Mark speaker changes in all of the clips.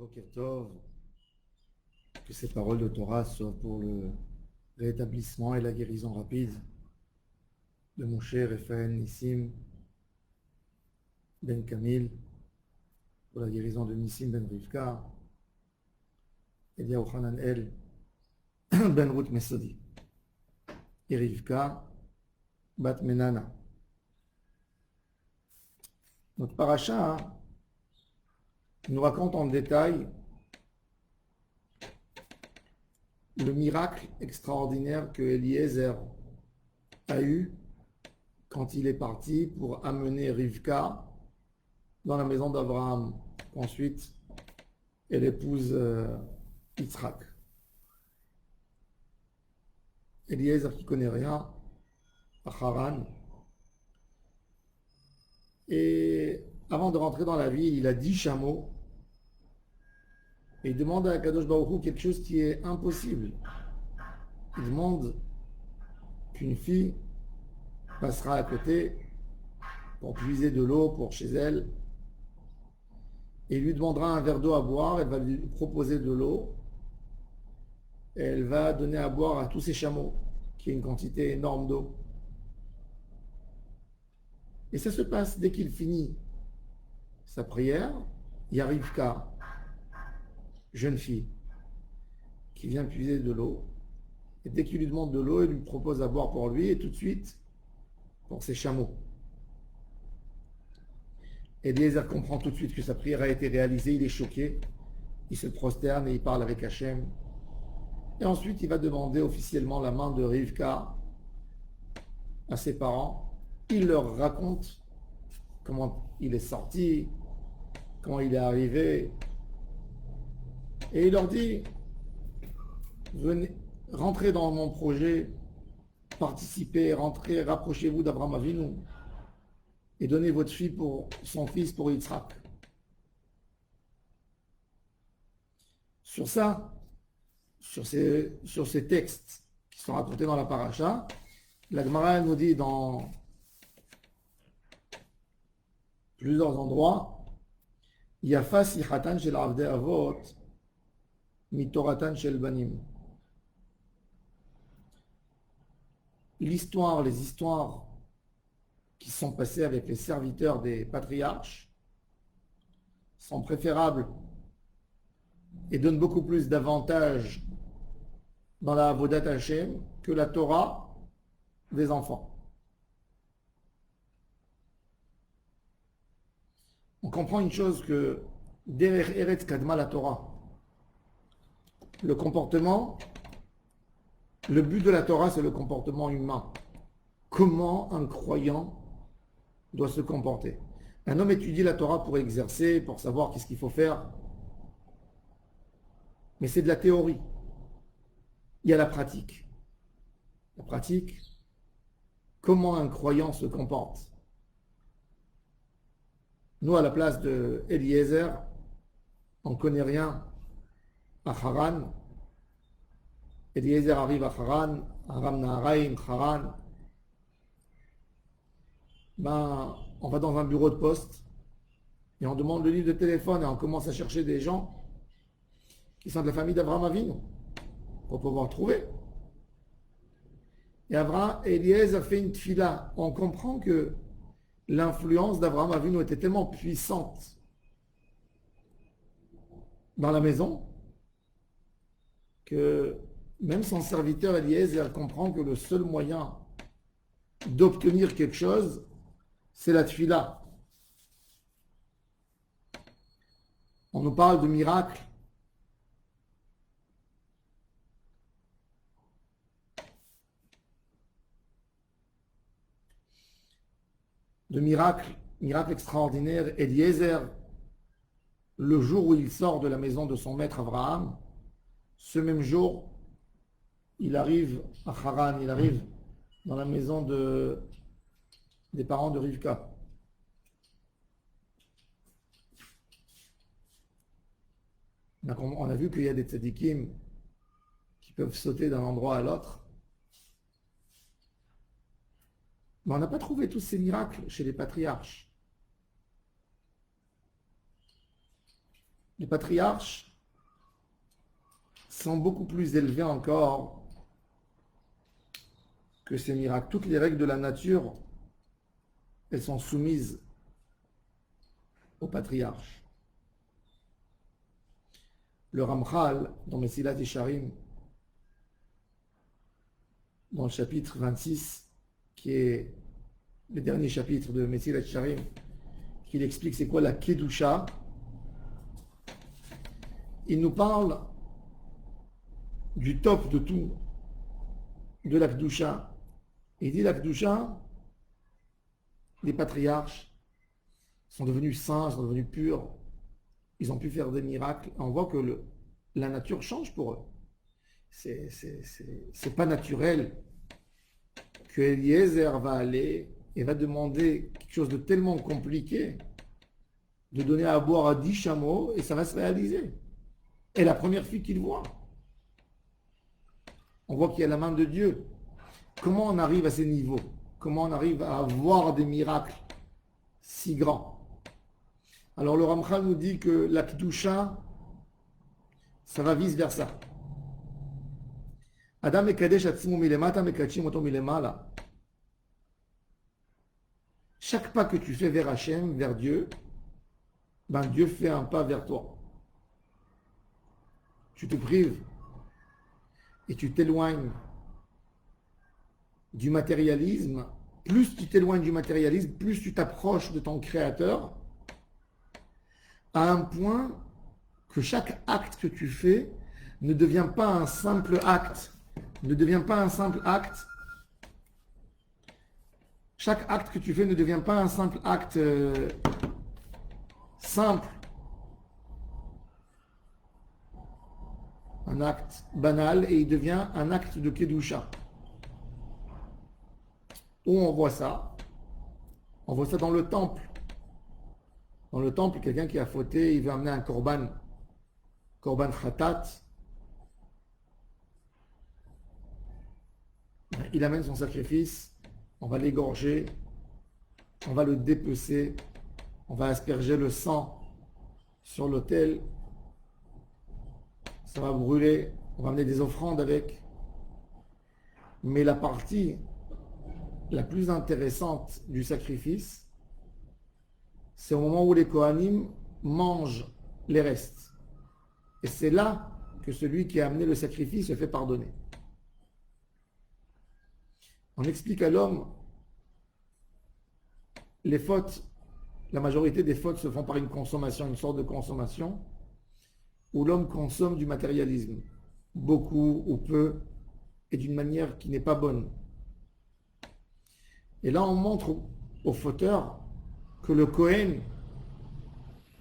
Speaker 1: Boker Tov, que ces paroles de Torah soient pour le rétablissement et la guérison rapide de mon cher Raphaël Nissim Ben Kamil, pour la guérison de Nissim Ben Rivka, Eliyahu Hanan El Ben Ruth Mesodi, et Rivka Bat Menana. Notre paracha nous raconte en détail le miracle extraordinaire que Eliezer a eu quand il est parti pour amener Rivka dans la maison d'Abraham. Ensuite, elle épouse Yitzhak. Eliezer qui connaît rien à Haran. Et avant de rentrer dans la ville, il a 10 chameaux. Et il demande à Kadosh Baruch Hu quelque chose qui est impossible. Il demande qu'une fille passera à côté pour puiser de l'eau pour chez elle. Et il lui demandera un verre d'eau à boire. Elle va lui proposer de l'eau. Et elle va donner à boire à tous ses chameaux, qui est une quantité énorme d'eau. Et ça se passe dès qu'il finit sa prière. Il y a Rivka, jeune fille, qui vient puiser de l'eau. Et dès qu'il lui demande de l'eau, il lui propose à boire pour lui et tout de suite pour ses chameaux. Eliezer comprend tout de suite que sa prière a été réalisée, il est choqué, il se prosterne et il parle avec Hachem. Et ensuite, il va demander officiellement la main de Rivka à ses parents. Il leur raconte comment il est sorti, comment il est arrivé. Et il leur dit, venez, rentrez dans mon projet, participez, rentrez, rapprochez-vous d'Abraham Avinu et donnez votre fille pour son fils, pour Yitzhak. Sur ça, sur ces textes qui sont racontés dans la paracha, la Gemara nous dit dans plusieurs endroits, Yafa sichatan shel avdei avot mitoratan shel banim. L'histoire, les histoires qui sont passées avec les serviteurs des patriarches sont préférables et donnent beaucoup plus d'avantages dans la Avodat Hashem que la Torah des enfants. On comprend une chose que derrière Eretz Kadma la Torah, le comportement, le but de la Torah, c'est le comportement humain. Comment un croyant doit se comporter. Un homme étudie la Torah pour exercer, pour savoir qu'est-ce qu'il faut faire. Mais c'est de la théorie. Il y a la pratique. La pratique, comment un croyant se comporte. Nous, à la place de Eliezer, on ne connaît rien à Haran. Eliezer arrive à Haran, Aram Naharaim, Haran. On va dans un bureau de poste et on demande le livre de téléphone et on commence à chercher des gens qui sont de la famille d'Abraham Avinu pour pouvoir trouver. Et Eliezer fait une tfila. On comprend que l'influence d'Abraham Avinu était tellement puissante dans la maison que même son serviteur Eliezer comprend que le seul moyen d'obtenir quelque chose, c'est la tfila. On nous parle de miracles. De miracles extraordinaires. Eliezer, le jour où il sort de la maison de son maître Abraham, ce même jour, il arrive à Haran, il arrive dans la maison des parents de Rivka. On a vu qu'il y a des tzadikim qui peuvent sauter d'un endroit à l'autre. Mais on n'a pas trouvé tous ces miracles chez les patriarches. Les patriarches sont beaucoup plus élevés encore que ces miracles. Toutes les règles de la nature, elles sont soumises aux patriarches. Le Ramchal, dans Mesilat Yesharim, dans le chapitre 26, qui est le dernier chapitre de Mesilat Yesharim, qui explique c'est quoi la Kedusha, il nous parle du top de tout, de la Kedusha. Il dit la Kedusha, les patriarches sont devenus saints, sont devenus purs, ils ont pu faire des miracles. On voit que la nature change pour eux. C'est pas naturel que Eliezer va aller et va demander quelque chose de tellement compliqué, de donner à boire à 10 chameaux, et ça va se réaliser. Et la première fille qu'il voit, on voit qu'il y a la main de Dieu. Comment on arrive à ces niveaux? Comment on arrive à voir des miracles si grands? Alors le Ramchal nous dit que la Kedusha, ça va vice-versa. Adam mekadesh atzmo milemata mekadshim oto milemala. Chaque pas que tu fais vers Hachem, vers Dieu, ben Dieu fait un pas vers toi. Tu te prives et tu t'éloignes du matérialisme. Plus tu t'éloignes du matérialisme, plus tu t'approches de ton Créateur, à un point que chaque acte que tu fais ne devient pas un simple acte. Ne devient pas un simple acte. Chaque acte que tu fais ne devient pas un simple acte simple. Un acte banal, et il devient un acte de Kedusha. Où on voit ça? On voit ça dans le temple. Dans le temple, quelqu'un qui a fauté, il veut amener un korban khatat. Il amène son sacrifice, on va l'égorger, on va le dépecer, on va asperger le sang sur l'autel, ça va brûler, on va amener des offrandes avec. Mais la partie la plus intéressante du sacrifice, c'est au moment où les Kohanim mangent les restes. Et c'est là que celui qui a amené le sacrifice se fait pardonner. On explique à l'homme, les fautes, la majorité des fautes se font par une consommation, une sorte de consommation, où l'homme consomme du matérialisme, beaucoup ou peu, et d'une manière qui n'est pas bonne. Et là, on montre au fauteur que le Kohen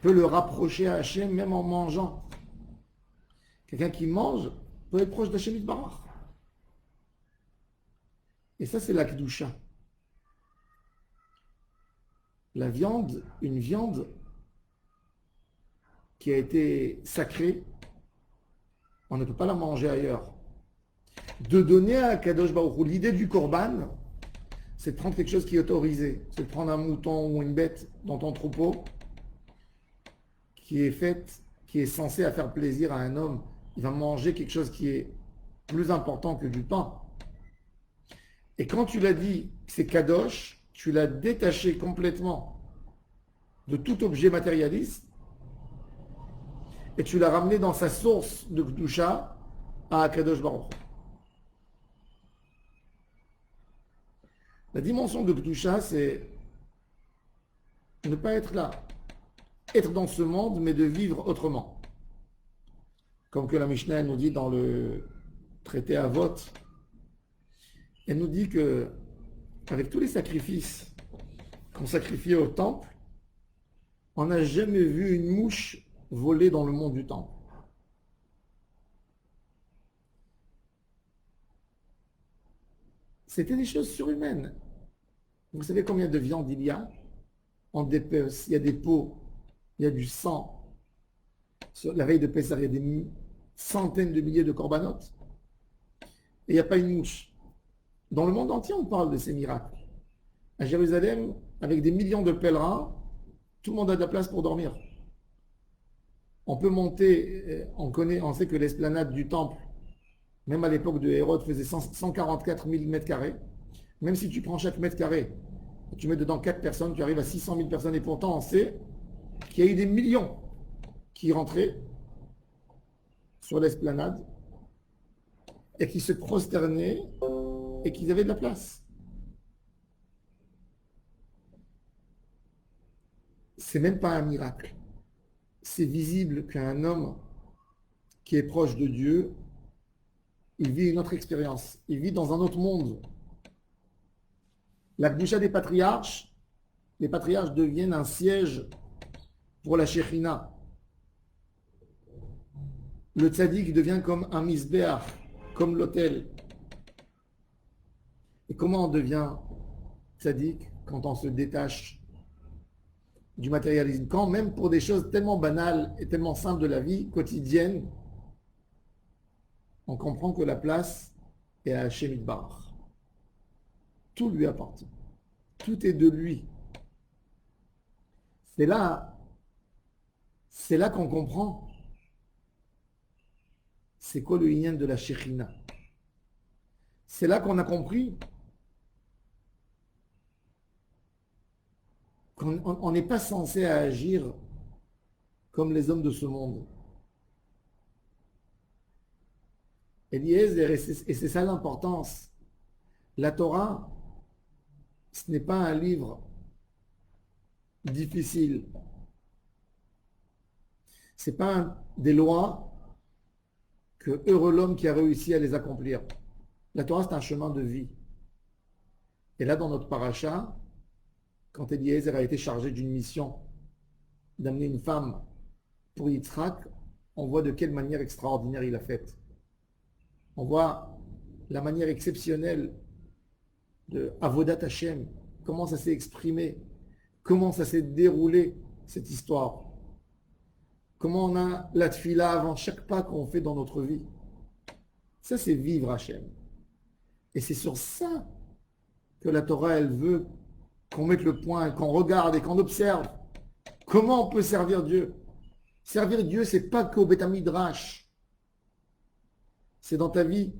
Speaker 1: peut le rapprocher à Hachem même en mangeant. Quelqu'un qui mange peut être proche d'Hachem Yitbarach. Et ça, c'est la Kedusha. La viande, une viande qui a été sacrée, on ne peut pas la manger ailleurs. De donner à Kadosh Baruch Hu, l'idée du korban, c'est de prendre quelque chose qui est autorisé. C'est de prendre un mouton ou une bête dans ton troupeau qui est censé à faire plaisir à un homme. Il va manger quelque chose qui est plus important que du pain. Et quand tu l'as dit que c'est Kadosh, tu l'as détaché complètement de tout objet matérialiste et tu l'as ramené dans sa source de Kedusha à Kadosh Baruch. La dimension de Kedusha, c'est ne pas être là, être dans ce monde, mais de vivre autrement. Comme que la Mishnah nous dit dans le traité Avot, elle nous dit que avec tous les sacrifices qu'on sacrifiait au temple, on n'a jamais vu une mouche voler dans le monde du temple. C'était des choses surhumaines. Vous savez combien de viande il y a? On dépece, il y a des peaux, il y a du sang. Sur la veille de Pessah, il y a des centaines de milliers de corbanotes. Et il n'y a pas une mouche. Dans le monde entier, on parle de ces miracles. À Jérusalem, avec des millions de pèlerins, tout le monde a de la place pour dormir. On peut monter, on sait que l'esplanade du temple, même à l'époque de Hérode, faisait 144 000 mètres carrés. Même si tu prends chaque mètre carré, tu mets dedans 4 personnes, tu arrives à 600 000 personnes. Et pourtant, on sait qu'il y a eu des millions qui rentraient sur l'esplanade et qui se prosternaient et qui avaient de la place. C'est même pas un miracle. C'est visible qu'un homme qui est proche de Dieu, il vit une autre expérience. Il vit dans un autre monde. La Kedusha des patriarches, les patriarches deviennent un siège pour la Shekhinah. Le tzaddik devient comme un misbéach, comme l'autel. Et comment on devient tzaddik? Quand on se détache du matérialisme. Quand même pour des choses tellement banales et tellement simples de la vie quotidienne, on comprend que la place est à Hashem Yitbarach. Tout lui appartient. Tout est de lui. C'est là qu'on comprend c'est quoi le lien de la Shekhinah. C'est là qu'on a compris qu'on n'est pas censé agir comme les hommes de ce monde. Eliezer, et c'est ça l'importance. La Torah, ce n'est pas un livre difficile. Ce n'est pas des lois que heureux l'homme qui a réussi à les accomplir. La Torah, c'est un chemin de vie. Et là, dans notre paracha, quand Eliezer a été chargé d'une mission d'amener une femme pour Yitzhak, on voit de quelle manière extraordinaire il a fait. On voit la manière exceptionnelle de Avodat Hashem, comment ça s'est exprimé, comment ça s'est déroulé, cette histoire. Comment on a la tfila avant chaque pas qu'on fait dans notre vie. Ça, c'est vivre Hashem. Et c'est sur ça que la Torah, elle veut qu'on mette le point, qu'on regarde et qu'on observe comment on peut servir Dieu. Servir Dieu, c'est pas qu'au Beth Midrash. C'est dans ta vie.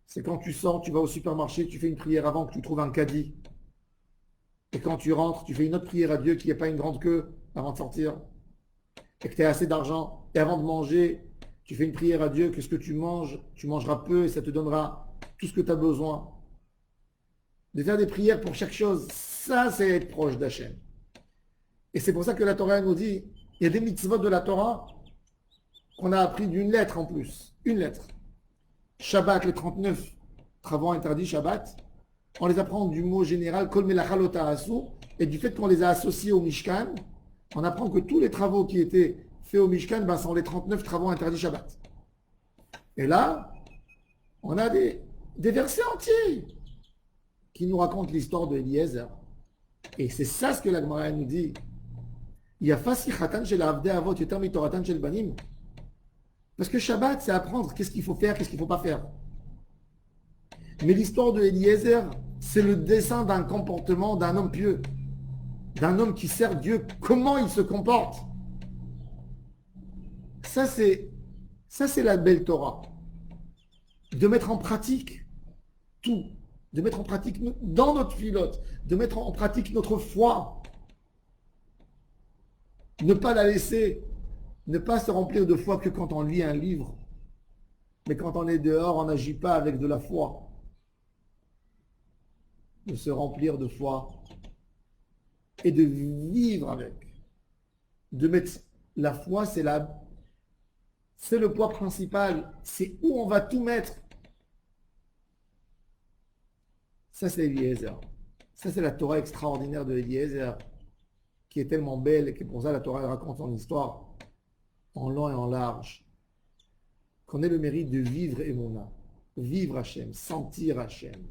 Speaker 1: C'est quand tu sors, tu vas au supermarché, tu fais une prière avant que tu trouves un caddie. Et quand tu rentres, tu fais une autre prière à Dieu qu'il n'y ait pas une grande queue avant de sortir. Et que tu aies assez d'argent. Et avant de manger, tu fais une prière à Dieu que ce que tu mangeras peu et ça te donnera tout ce que tu as besoin. De faire des prières pour chaque chose, ça c'est être proche d'Hachem. Et c'est pour ça que la Torah nous dit, il y a des mitzvot de la Torah qu'on a appris d'une lettre en plus. Une lettre. Shabbat, les 39 travaux interdits Shabbat, on les apprend du mot général Kol Melachah Lo Ta'asu, et du fait qu'on les a associés au Mishkan, on apprend que tous les travaux qui étaient faits au Mishkan sont les 39 travaux interdits Shabbat. Et là, on a des versets entiers qui nous racontent l'histoire de Eliezer. Et c'est ça ce que la Gemara nous dit. Parce que Shabbat, c'est apprendre qu'est-ce qu'il faut faire, qu'est-ce qu'il ne faut pas faire. Mais l'histoire de Eliezer, c'est le dessin d'un comportement d'un homme pieux, d'un homme qui sert Dieu, comment il se comporte. Ça, c'est la belle Torah. De mettre en pratique tout, de mettre en pratique dans notre filote, de mettre en pratique notre foi. Ne pas la laisser, ne pas se remplir de foi que quand on lit un livre, mais quand on est dehors, on n'agit pas avec de la foi. De se remplir de foi et de vivre avec. De mettre la foi, c'est le poids principal, c'est où on va tout mettre. Ça, c'est Eliezer. Ça, c'est la Torah extraordinaire de Eliezer, qui est tellement belle, et que pour ça, la Torah raconte son histoire en long et en large. Qu'on ait le mérite de vivre Emouna, vivre Hachem, sentir Hachem,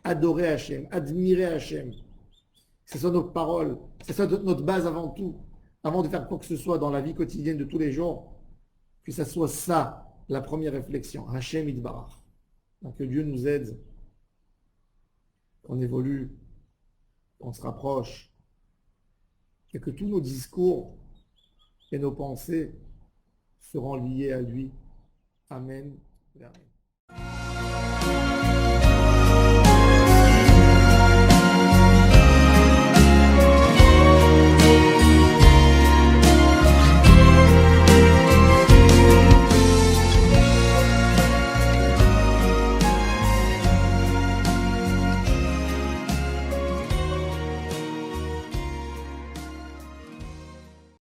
Speaker 1: adorer Hachem, admirer Hachem. C'est ça notre parole, c'est ça notre base avant tout, avant de faire quoi que ce soit dans la vie quotidienne de tous les jours, que ça soit ça, la première réflexion, Hachem Yitbarach. Que Dieu nous aide, qu'on évolue, qu'on se rapproche, et que tous nos discours et nos pensées seront liées à lui. Amen. Amen.